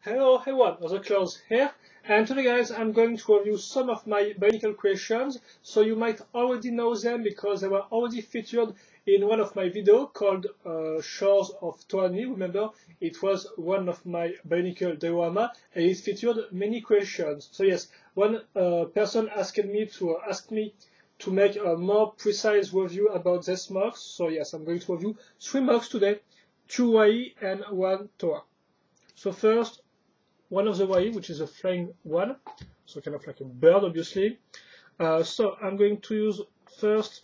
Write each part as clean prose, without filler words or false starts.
Hello everyone, Other Clothes here, and today guys I'm going to review some of my Bionicle creations. So you might already know them because they were already featured in one of my videos called Shores of Toa. Remember, it was one of my Bionicle diorama and it featured many creations. So yes, one person asked me to make a more precise review about this mocs. So yes, I'm going to review 3 mocs today, 2 YE and 1 Toa. So first, one of the YE, which is a flying one, so kind of like a bird, obviously. So I'm going to use first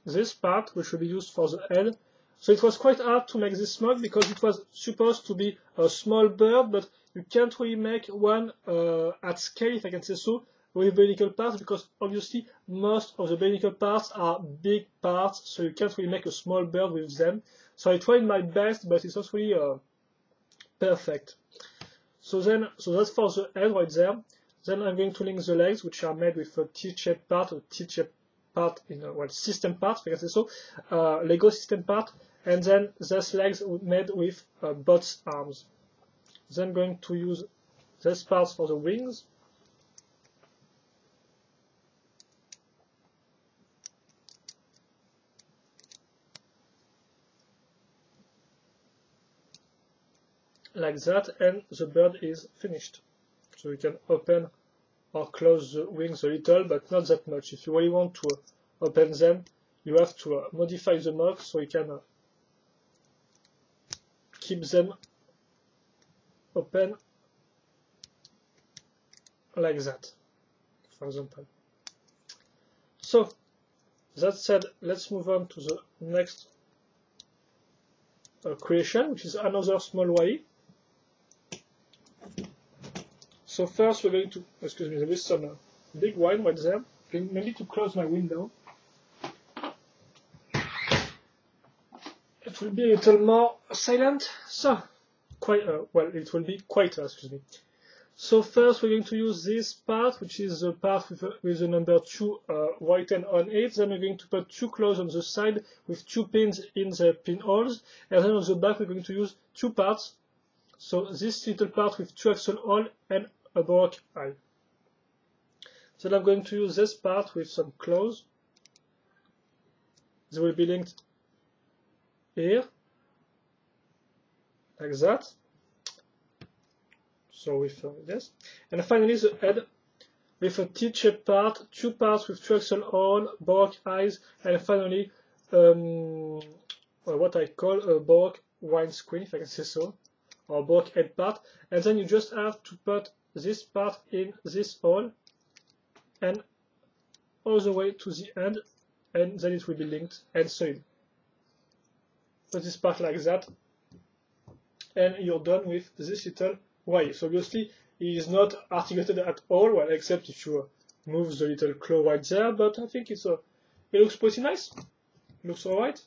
this part, which will be used for the head. So it was quite hard to make this mock because it was supposed to be a small bird, but you can't really make one at scale, if I can say so, with Bionicle parts, because obviously most of the Bionicle parts are big parts, so you can't really make a small bird with them. So I tried my best, but it's not really perfect. So that's for the head right there. Then I'm going to link the legs, which are made with a T-shaped part, in a system part, if I can say so, Lego system part, and then these legs made with bot's arms. Then I'm going to use these parts for the wings. Like that, and the bird is finished. So you can open or close the wings a little, but not that much. If you really want to open them, you have to modify the mock so you can keep them open like that, for example. So, that said, let's move on to the next creation, which is another small YE. So first we're going to, excuse me, there is some big wine right there. Maybe to close my window. It will be a little more silent. So, well, it will be quieter, excuse me. So first we're going to use this part, which is the part with the number 2 written on it. Then we're going to put 2 claws on the side with 2 pins in the pinholes. And then on the back we're going to use 2 parts. So this little part with 2 axle holes and a baroque eye. Then I'm going to use this part with some claws. They will be linked here, like that. So with this. And finally the head with a T-shaped part, 2 parts with 2 axle holes, baroque eyes, and finally what I call a baroque windscreen, if I can say so, or baroque head part. And then you just have to put this part in this hole and all the way to the end, and then it will be linked and sewn. Put this part like that, and you're done with this little YE. So obviously it is not articulated at all, well, except if you move the little claw right there, but I think it looks pretty nice. It looks alright.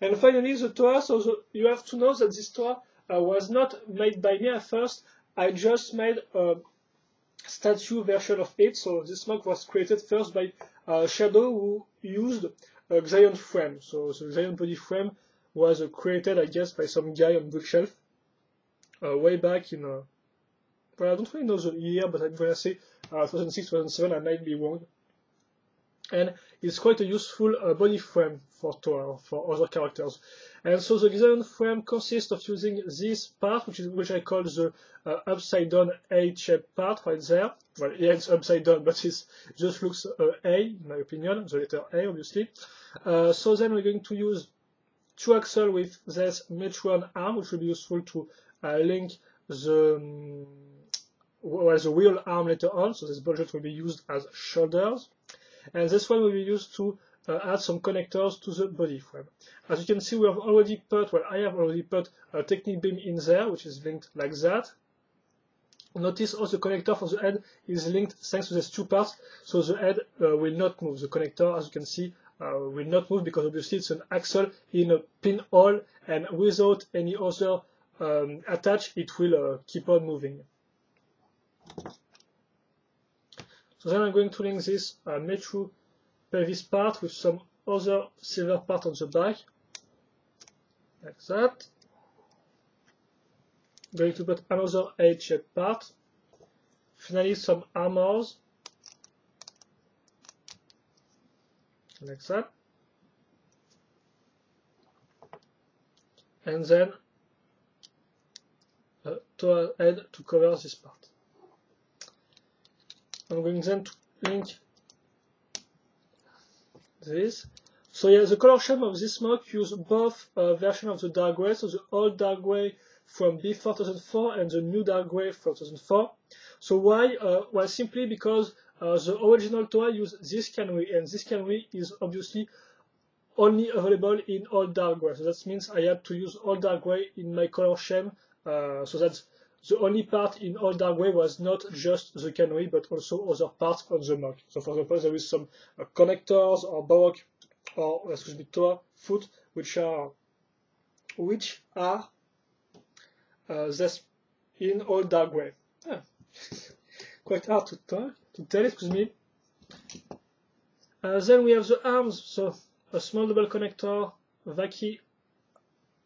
And finally the Toa. So you have to know that this Toa was not made by me at first. I just made a statue version of it. So this mock was created first by Shaddow, who used a Xion frame. So the Xion body frame was created, I guess, by some guy on Brickshelf way back in, well, I don't really know the year, but I'm going to say 2006, 2007, I might be wrong. And it's quite a useful body frame for Toa or for other characters. And so the Xion frame consists of using this part, which I call the upside down A-shaped part right there. Well, yeah, it's upside down, but it just looks A, in my opinion, the letter A, obviously. So then we're going to use 2 axles with this Metron arm, which will be useful to link the wheel arm later on. So this budget will be used as shoulders. And this one will be used to add some connectors to the body frame. As you can see, we have already put, well, I have already put a Technic beam in there, which is linked like that. Notice also the connector for the head is linked thanks to these 2 parts, so the head will not move. The connector, as you can see, will not move because obviously it's an axle in a pinhole, and without any other attach, it will keep on moving. So then I'm going to link this Metro pelvis part with some other silver part on the back, like that. going to put another H-shaped part. Finally, some armors, like that. And then a Toa head to cover this part. I'm going then to link this. So yeah, the color scheme of this mock use both versions of the dark gray, so the old dark gray from before 2004 and the new dark gray from 2004. So why? Well, simply because the original Toa used this canary, and this canary is obviously only available in all dark gray. So that means I had to use all dark gray in my color scheme. So that's the only part in all dark gray was not just the canary, but also other parts on the mock. So for example, there is some connectors or baroque or excuse me, Toa foot, which are this in all dark gray. Quite hard to tell, excuse me. Then we have the arms, so a small double connector, Vaki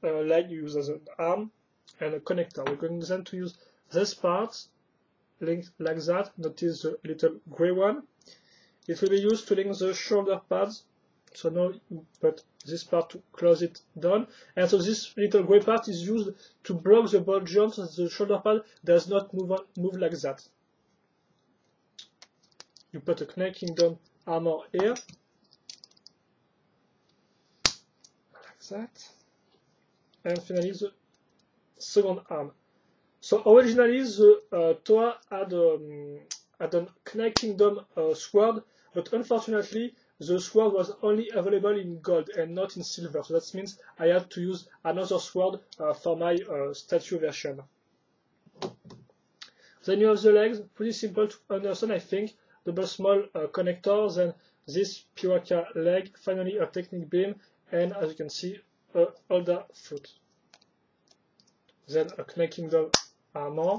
leg used as an arm, and a connector. We're going then to use this part linked like that. Notice the little gray one. It will be used to link the shoulder pads. So now you put this part to close it down. And so this little gray part is used to block the ball jump so that the shoulder pad does not move like that. You put a connecting down armor here. Like that. And finally the second arm. So originally the Toa had a connecting down sword, but unfortunately the sword was only available in gold and not in silver. So that means I had to use another sword for my statue version. Then you have the legs, pretty simple to understand, I think. Double small connectors, then this Piraka leg, finally a technique beam, and as you can see, a holder foot. Then a connecting down armor.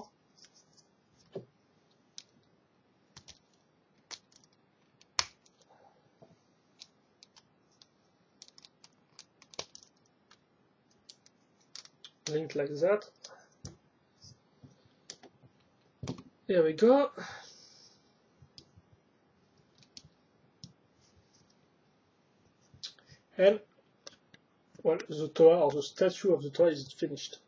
Linked like that. Here we go. And well, the Toa or the statue of the Toa is finished.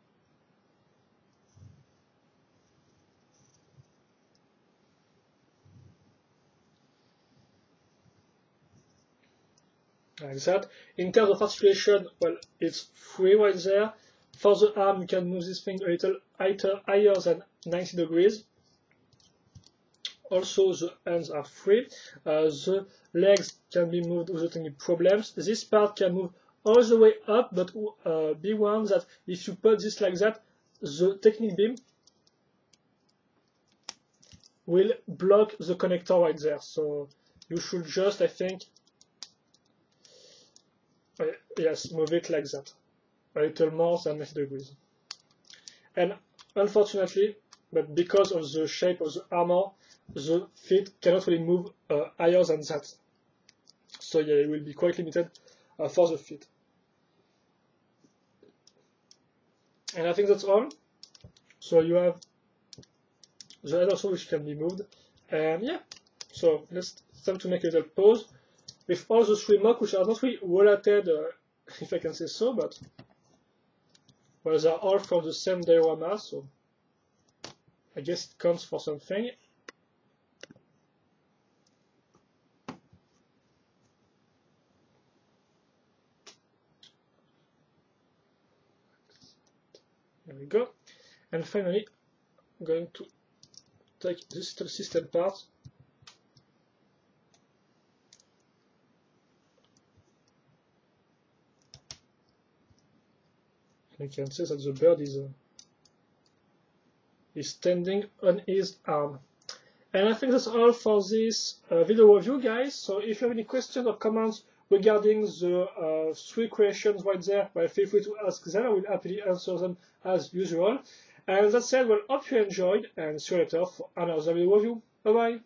Like that. In terms of articulation, well, it's free right there. For the arm, you can move this thing a little higher than 90 degrees. Also, the hands are free. The legs can be moved without any problems. This part can move all the way up, but be warned that if you put this like that, the technique beam will block the connector right there. So you should just, I think, yes, move it like that. A little more than 90 degrees. And unfortunately, but because of the shape of the armor, the feet cannot really move higher than that. So yeah, it will be quite limited for the feet. And I think that's all. So you have the head also, which can be moved. And yeah, so it's time to make a little pause with all the three mocks, which are not really related, if I can say so, but well, they're all from the same diorama, so I guess it counts for something. There we go. And finally, I'm going to take this system part. You can see that the bird is standing on his arm. And I think that's all for this video review, guys. So if you have any questions or comments regarding the three creations right there, well, feel free to ask them. I will happily answer them as usual. And that said, well, hope you enjoyed, and see you later for another video review. Bye bye.